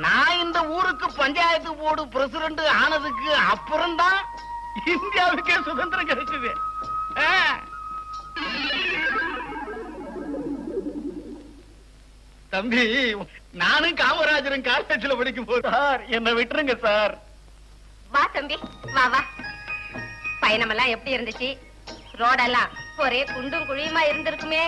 நான் இந்த ஊருக்கு பஞ்சாயத்து போர்டு பிரசிடண்ட் ஆனதுக்கு அப்புறம்தான் இந்தியாவுக்கே சுதந்திரம் கிடைச்சது. தம்பி, நானும் காமராஜரும் காலேஜ்ல படிக்கும் போது சார் என்ன விட்டுருங்க சார். வா தம்பி, வா வா. பயணமெல்லாம் எப்படி இருந்துச்சு? ரோடெல்லாம் ஒரே குண்டும் குழியுமா இருந்திருக்குமே.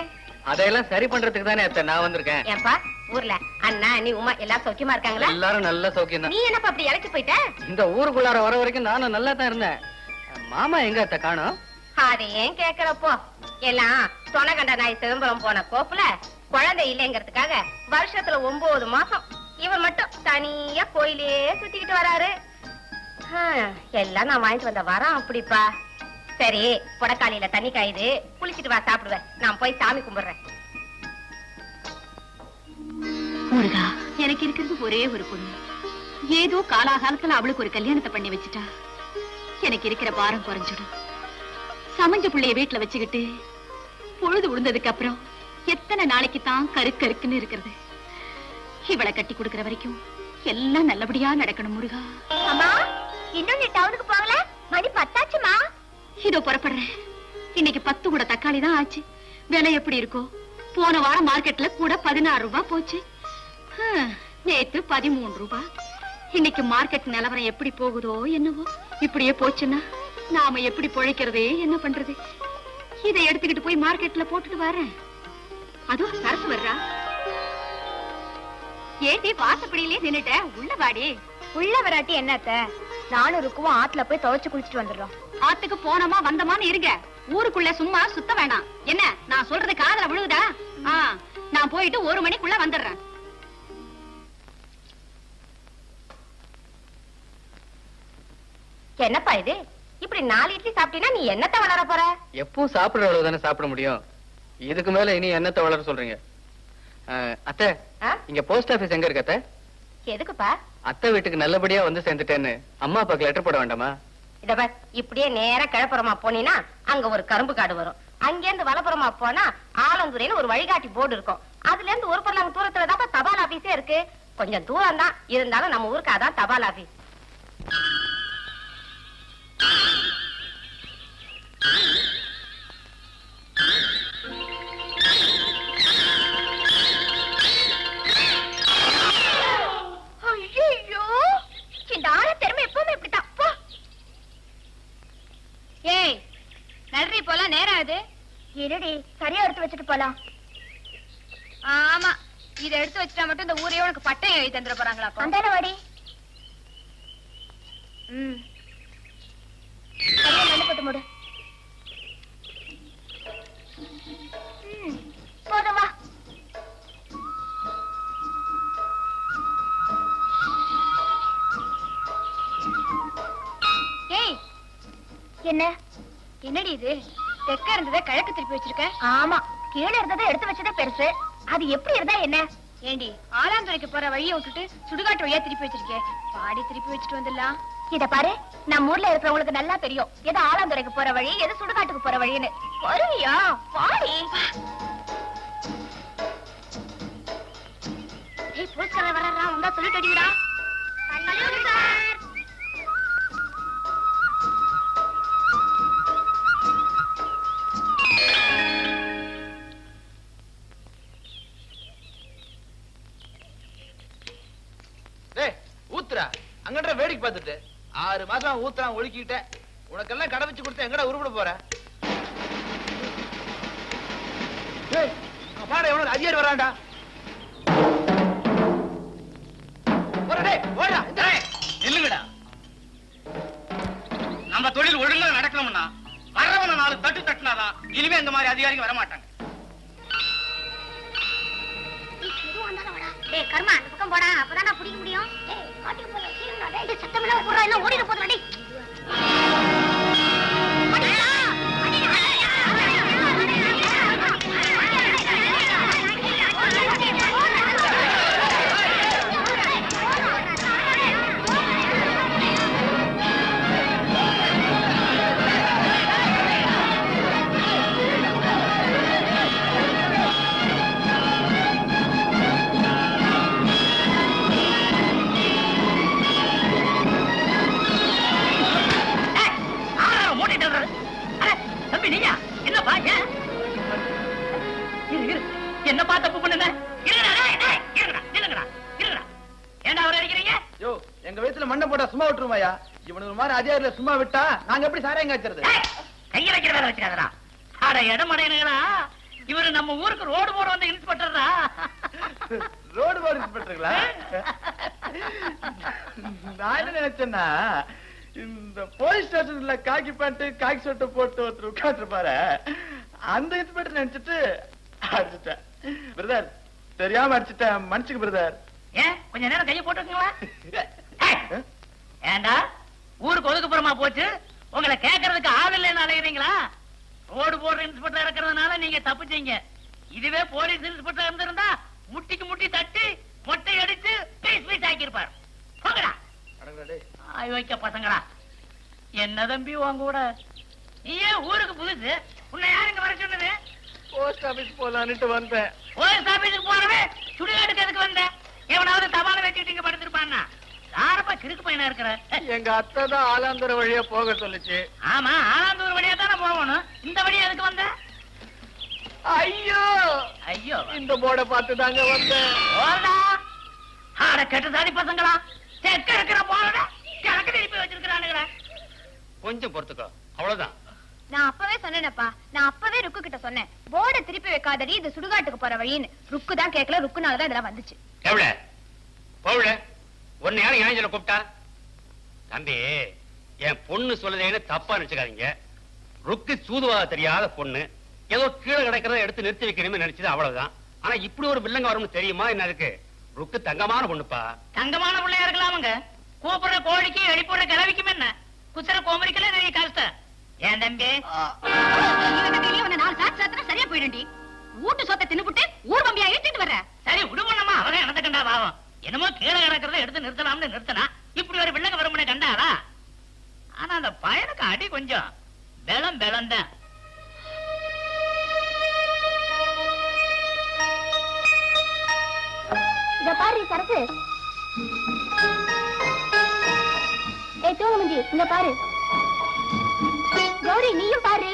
அதையெல்லாம் சரி பண்றதுக்கு தானே அத்தை நான் வந்திருக்கேன். ஏன்பா ஊர்ல அண்ணா நீ உமா எல்லாரும் சௌக்கியமா இருக்காங்களா? எல்லாரும் நல்ல சௌக்கியம் தான். நீ என்னப்பா அப்படி இழைச்சு போயிட்ட? இந்த ஊருக்குள்ளார வர வரைக்கும் நானும் நல்லா தான் இருந்தேன். மாமா எங்க அத்தை காணோம்? அதை ஏன் கேக்குறப்போ எல்லாம் தொணகண்ட நாய் சிதம்பரம் போன கோப்புல குழந்தை இல்லைங்கிறதுக்காக வருஷத்துல 9 மாசம் இவர் மட்டும் தனியா கோயிலே சுத்திக்கிட்டு வராரு. எல்லாம் நான் வாங்கிட்டு வந்த வரம் அப்படிப்பா. சரி, புடக்காலியில தண்ணி காயுது, குளிச்சுட்டு வா சாப்பிடுவேன். நான் போய் சாமி கும்பிடுறேன். முருகா, எனக்கு இருக்கிறது ஒரே ஒரு பொண்ணு. ஏதோ காலாகாலத்துல அவளுக்கு ஒரு கல்யாணத்தை பண்ணி வச்சுட்டா எனக்கு இருக்கிற பாரம் குறைஞ்சிடும். சமஞ்ச பிள்ளைய வீட்டுல வச்சுக்கிட்டு பொழுது விழுந்ததுக்கு அப்புறம் எத்தனை நாளைக்கு தான் கருக்குன்னு இருக்கிறது. இவளை கட்டி கொடுக்கிற வரைக்கும் எல்லாம் நல்லபடியா நடக்கணும் முருகா. அம்மா, இன்னும் நீ டவுனுக்கு போகல? மணி 10 ஆச்சுமா. இதோ புறப்படுறேன். இன்னைக்கு 10 கூட தக்காளி தான் ஆச்சு. விலை எப்படி இருக்கோ? போன வாரம் மார்க்கெட்ல கூட 16 ரூபாய் போச்சு. நேத்து 13 ரூபாய். இன்னைக்கு மார்க்கெட் நிலவரம் எப்படி போகுதோ என்னவோ. இப்படியே போச்சுன்னா நாம எப்படி பொழைக்கிறதே, என்ன பண்றது? இதை எடுத்துக்கிட்டு போய் மார்க்கெட்ல போட்டுட்டு வரேன். அதுவும் சரசு வர்றா. ஏண்டி வாசப்படியிலே நின்னுட்ட? உள்ள வாடி. உள்ள வராட்டி என்னத்த? நானும் இருக்குவோம் ஆத்துல போய் துவைச்சு குளிச்சுட்டு வந்துடுறோம். ஆத்துக்கு போனோமா வந்தமான்னு இருங்க. ஊருக்குள்ள சும்மா சுத்த வேண்டாம். என்ன நான் சொல்றது காதுல விழுகுதா? நான் போயிட்டு 1 மணிக்குள்ள வந்துடுறேன். என்னப்பா இது? இப்படி 4 இட்லி சாப்பிட்டீங்கன்னா நீ என்னத்த வளர போற? எப்பவும் சாப்பிடுற அளவு தானே சாப்பிட முடியும். இதுக்கு மேல இனி என்னத்தை வளர சொல்றீங்க? அத்தை, இங்க போஸ்ட் ஆபீஸ் எங்க இருக்கு அத்தை? எதுக்குப்பா? அத்தை வீட்டுக்கு நல்லபடியா வந்து சேர்ந்துட்டேன்னு அம்மா அப்பாக்கு லெட்டர் போட வேண்டாமா? இத பார், இப்படியே நேரா கிழப்புறமா போனீனா அங்க ஒரு கரும்பு காடு வரும். அங்கிருந்து வலப்புறமா போனா ஆலந்துறையில ஒரு வழிகாட்டி போர்டு இருக்கும். அதுல இருந்து ஒரு பரலாங்க தூரத்துல தான் தபால் ஆபீஸே இருக்கு. கொஞ்சம் தூரம் தான் இருந்தாலும் நம்ம ஊருக்கு அதான் தபால் ஆபீஸ். ஐயோ, இந்த ஆள திறமை எப்பவுமே இப்படித்தான். ஏய், நன்றி போலாம். நேரம் அது இருடி, சரியா எடுத்து வச்சுட்டு போலாம். ஆமா, இதை எடுத்து வச்சுட்டா மட்டும் இந்த ஊரையே உனக்கு பட்டம் எழுதி தந்துட போறாங்களா? அந்தான வாடி. போட்டு மூடு. போதும் வா. ஏய், என்ன என்னடி இது? தெக்க இருந்ததை கிழக்கு திருப்பி வச்சிருக்க. ஆமா, கீழே இருந்ததை எடுத்து வச்சதே பெருசு. அது எப்படி இருந்தா என்ன? ஏண்டி, ஆலாந்துறைக்கு போற வழியை விட்டுட்டு சுடுகாட்டு வழியா திருப்பி வச்சிருக்கே. பாடி திருப்பி வச்சுட்டு வந்துடலாம். இத பாரு, நம்ம ஊர்ல இருக்கிறவங்களுக்கு நல்லா தெரியும் எது ஆலாந்துறைக்கு போற வழி, எது சுடுகாட்டுக்கு போற வழின்னு. வருவியா? பாடி. ஏய், போஸ்டர் வர்றா, வந்தா சொல்லிட்டு அடிடா. ஊத்துறா அங்கன்ற வேடிக்கை பார்த்துட்டு 6 மாசம் ஊத்துறான் ஒழுக்கிட்ட. உனக்கெல்லாம் கடை வச்சு கொடுத்த எங்கடா உருப்பிட போற? பாரு, எவனுக்கு அதிகாரி வரான்டா. இல்லுங்கடா, நம்ம தொழில் ஒழுங்கா நடக்கணும்னா வரவன 4 தட்டு தட்டினாதான் இனிமே இந்த மாதிரி அதிகாரிகள் வரமாட்டாங்க. டேய் கர்மா, அந்த பக்கம் போடா, அப்பதான் நான் பிடிக்க முடியும். டேய் காட்டுக்கு போல சீக்கிரம் டேய், சத்தம் இல்லாம போறா, இல்ல ஓடிட போறா. டேய் போட்டா சும்மா விட்டுருமாயா? இவனுக்கு மாதிரி அதிகாரில சும்மா விட்டா நாங்க எப்படி சாராயம் காய்ச்சறது? கைய வைக்கிற வேலை வச்சுக்காதடா. அட இடமடையனுங்களா, இவரு நம்ம ஊருக்கு ரோடு போட வந்த இன்ஸ்பெக்டர்டா. ரோடு போட இன்ஸ்பெக்டருங்களா? நான் என்ன நினைச்சேன்னா, இந்த போலீஸ் ஸ்டேஷன்ல காக்கி பேண்ட் காக்கி சட்டை போட்டு ஒருத்தர் உட்காந்துருப்பாரு, அந்த இன்ஸ்பெக்டர் நினைச்சிட்டு அடிச்சுட்டேன். பிரதர், தெரியாம அடிச்சுட்டேன், மன்னிச்சுக்கு பிரதர். ஏன் கொஞ்ச நேரம் கைய போட்டுருக்கீங்களா? ஏண்டா ஊருக்கு ஒதுக்குப்புறமா போச்சு, உங்களை கேட்கறதுக்கு ஆள் இல்லைன்னு அலையுறீங்களா? ரோடு போடுற இன்ஸ்பெக்டர் இருக்கிறதுனால நீங்க தப்பிச்சீங்க. இதுவே போலீஸ் இன்ஸ்பெக்டர் இருந்திருந்தா முட்டிக்கு முட்டி தட்டி மொட்டை அடிச்சு பீஸ் பீஸ் ஆக்கி இருப்பார். போங்கடா வைக்க பசங்களா. என்ன தம்பி உங்க கூட? நீ ஏன் ஊருக்கு புதுசு? உன்னை யாருங்க வர சொன்னது? போஸ்ட் ஆபீஸ் போலான்னுட்டு வந்தேன். போலீஸ் ஆபீஸுக்கு போறவே சுடுகாட்டுக்கு எதுக்கு வந்த? எவனாவது தபால வச்சுட்டு இங்க படுத்திருப்பான்னா? யாரப்பா கிறுக்கு பையனா இருக்கிற? எங்க அத்தை தான் ஆலாந்தர வழியா போக சொல்லுச்சு. ஆமா, ஆலாந்தூர் வழியா தானே போகணும். இந்த வழியா எதுக்கு வந்த? ஐயோ ஐயோ, இந்த போர்டை பார்த்து தாங்க வந்தேன். ஓடா ஆட கெட்ட சாதி பசங்களா, செக்க இருக்கிற போறத கணக்கு திருப்பி வச்சிருக்கிறானுங்களே. கொஞ்சம் பொறுத்துக்கோ, அவ்வளவுதான். நான் அப்பவே சொன்னேனப்பா, நான் அப்பவே ருக்கு கிட்ட சொன்னேன், போர்டை திருப்பி வைக்காதடி, இது சுடுகாட்டுக்கு போற வழின்னு. ருக்கு தான் கேட்கல, ருக்குனாலதான் இதெல்லாம் வந்துச்சு. எவ்வள போவல ஒன்னு யாரும் ஏன் கூப்பிட்டா? தம்பி, என் பொண்ணு சொல்லுதேன்னு தப்பா நினைச்சுக்காதீங்க. ருக்கு சூதுவாக தெரியாத பொண்ணு, ஏதோ கீழே கிடக்கிறத எடுத்து நிறுத்தி வைக்கணும்னு நினைச்சது, அவ்வளவுதான். ஆனா இப்படி ஒரு வில்லங்க வரும்னு தெரியுமா என்ன? இருக்கு ருக்கு தங்கமான பொண்ணுப்பா. தங்கமான பிள்ளையா இருக்கலாமுங்க. கூப்பிடுற கோழிக்கு எழுப்பிடுற கிளவிக்கும் என்ன குசர கோமரிக்கல நிறைய கஷ்டம். ஏன் தம்பி, சரியா போயிடுண்டி. வீட்டு சொத்தை தின்னுபுட்டு ஊர் பம்பியா ஏற்றிட்டு வர்ற. சரி விடுவோம்மா, அவரே எனக்கு கண்டா பாவம். என்னமோ கீழே கிடக்கிறத எடுத்து நிறுத்தலாம்னு நிறுத்தினா இப்படி ஒரு வில்லங்க வரும்னு கண்டாரா? ஆனா அந்த பையனுக்கு அடி கொஞ்சம் பலம் தான். இத பாரு சரசு, தூங்கமஞ்சி இங்க பாரு. கௌரி நீயும் பாரு,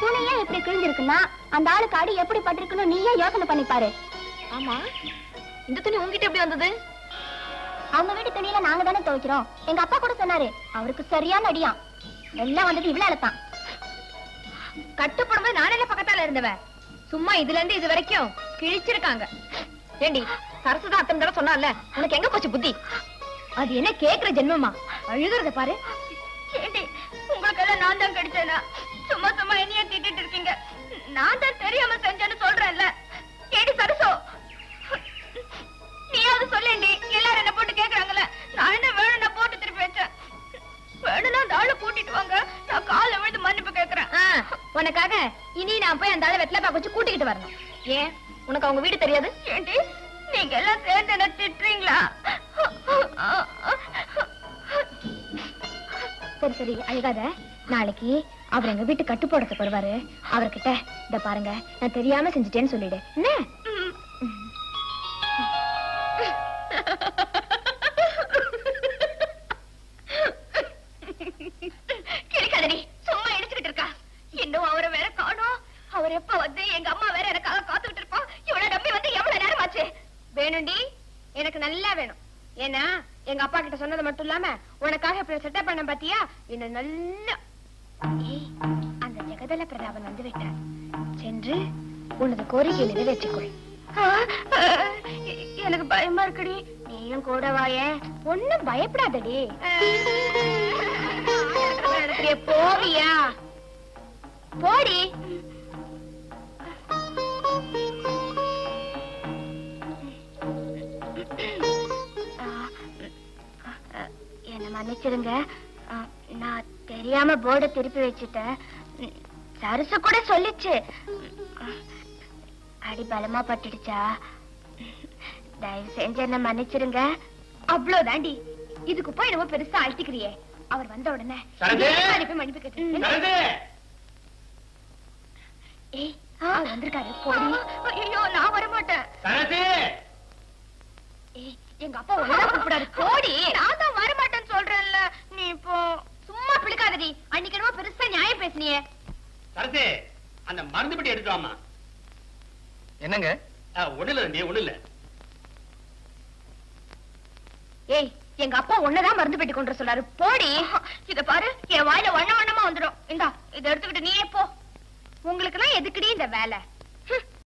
துணியே எப்படி கிழிஞ்சிருக்குன்னா அந்த ஆளுக்கு அடி எப்படி பட்டிருக்குன்னு நீயே யோசனை பண்ணி பாரு. ஆமா, இந்த துணி உங்ககிட்ட எப்படி வந்தது? அவங்க வீட்டு துணியில நாங்க தானே துவைக்கிறோம். எங்க அப்பா கூட சொன்னாரு, அவருக்கு சரியான அடியாம். எல்லாம் வந்தது இவ்வளவு தான். கட்டுப்படும்போது நானே பக்கத்தால இருந்தவன், சும்மா இதுல இருந்து இது வரைக்கும் கிழிச்சிருக்காங்க. ஏண்டி, சரசுதான் அத்தனை தடவை சொன்னால, உனக்கு எங்க போச்சு புத்தி? அது என்ன கேக்குற ஜென்மமா? அழுகுறத பாரு. ஏண்டி, உங்களுக்கு எல்லாம் நான் தான் கடிச்சேனா? சும்மா சும்மா என்னைய திட்டிட்டு இருக்கீங்க. நான் தான் தெரியாம செஞ்சேன்னு சொல்றேன்ல. ஏடி சரசோ, நீயாவது சொல்லேண்டி. எல்லாரும் என்ன போட்டு கேக்குறாங்கல்ல, நான் என்ன வேணும்னா போட்டு திருப்பி வச்சேன். வேணும்னா அந்த ஆளை கூட்டிட்டு வாங்க, நான் காலை விழுந்து மன்னிப்பு கேக்குறேன். உனக்காக இனி நான் போய் அந்த ஆளை வெத்தலை பாக்க வச்சு கூட்டிக்கிட்டு வரணும். ஏன், உனக்கு அவங்க வீடு தெரியாது? ஏண்டி, நீங்க எல்லாம் சேர்ந்து என்ன திட்டுறீங்களா? சரி சரி அழுகாத. நாளைக்கு அவர் எங்க வீட்டு கட்டு போடத்துக்கு வருவாரு. அவர்கிட்ட இத பாருங்க, நான் தெரியாம செஞ்சுட்டேன்னு சொல்லிடு. என்ன கிளிக்காதடி, சும்மா இடிச்சுக்கிட்டு இருக்கா. இன்னும் அவரை வேற காணோம். அவர் எப்ப வந்து எங்க அம்மா வேற எனக்காக காத்துக்கிட்டு இருப்போம். இவ்வளவு நம்பி வந்து எவ்வளவு நேரம் ஆச்சு? வேணும்டி, எனக்கு நல்லா வேணும். ஏன்னா எங்க அப்பா கிட்ட சொன்னது மட்டும் இல்லாம உனக்காக இப்ப செட்டப் பண்ண பாத்தியா, இன்னும் நல்லா. அந்த ஜெகதல பிரதாபன் வந்து விட்டார். சென்று உனது கோரிக்கை நிறைவேற்றிக்கொள். எனக்கு பயமா இருக்குடி. நீயும் கூட வாயே. ஒண்ணும் பயப்படாதடி. போவியா? போடி. என்ன மன்னிச்சிருங்க, நான் தெரியாம போர்டை திருப்பி வச்சுட்டேன். சரசு கூட சொல்லிச்சு. அடி பலமா பட்டுடுச்சா? தயவு செஞ்சு என்ன மன்னிச்சிருங்க. அவ்வளவுதாண்டி. இதுக்கு போய் என்னமோ பெருசா அழுத்திக்கிறியே. அவர் வந்த உடனே மன்னிப்பு கேட்டு. ஏய், வந்திருக்காரு. போடி. ஐயோ, நான் வரமாட்டேன். ஏய், எங்க அப்பா ஒழுங்கா கூப்பிடாரு. போடி. நான் தான் வரமாட்டேன்னு சொல்றேன்ல. நீ இப்போ சும்மா பிடிக்காதடி. அன்னைக்கு என்னமோ பெருசா நியாயம் பேசினியே. சரசே, அந்த மருந்து பெட்டி எடுத்து வாமா. என்னங்க? ஒண்ணு இல்ல தம்பி, ஒண்ணு இல்ல. ஏய், எங்க அப்பா ஒன்னதான் மருந்து பெட்டி கொண்டு சொல்லாரு. போடி. இத பாரு, என் வாயில வண்ண வண்ணமா வந்துடும். இந்தா இத எடுத்துக்கிட்டு நீயே போ. உங்களுக்கு எல்லாம் எதுக்குடி இந்த வேலை?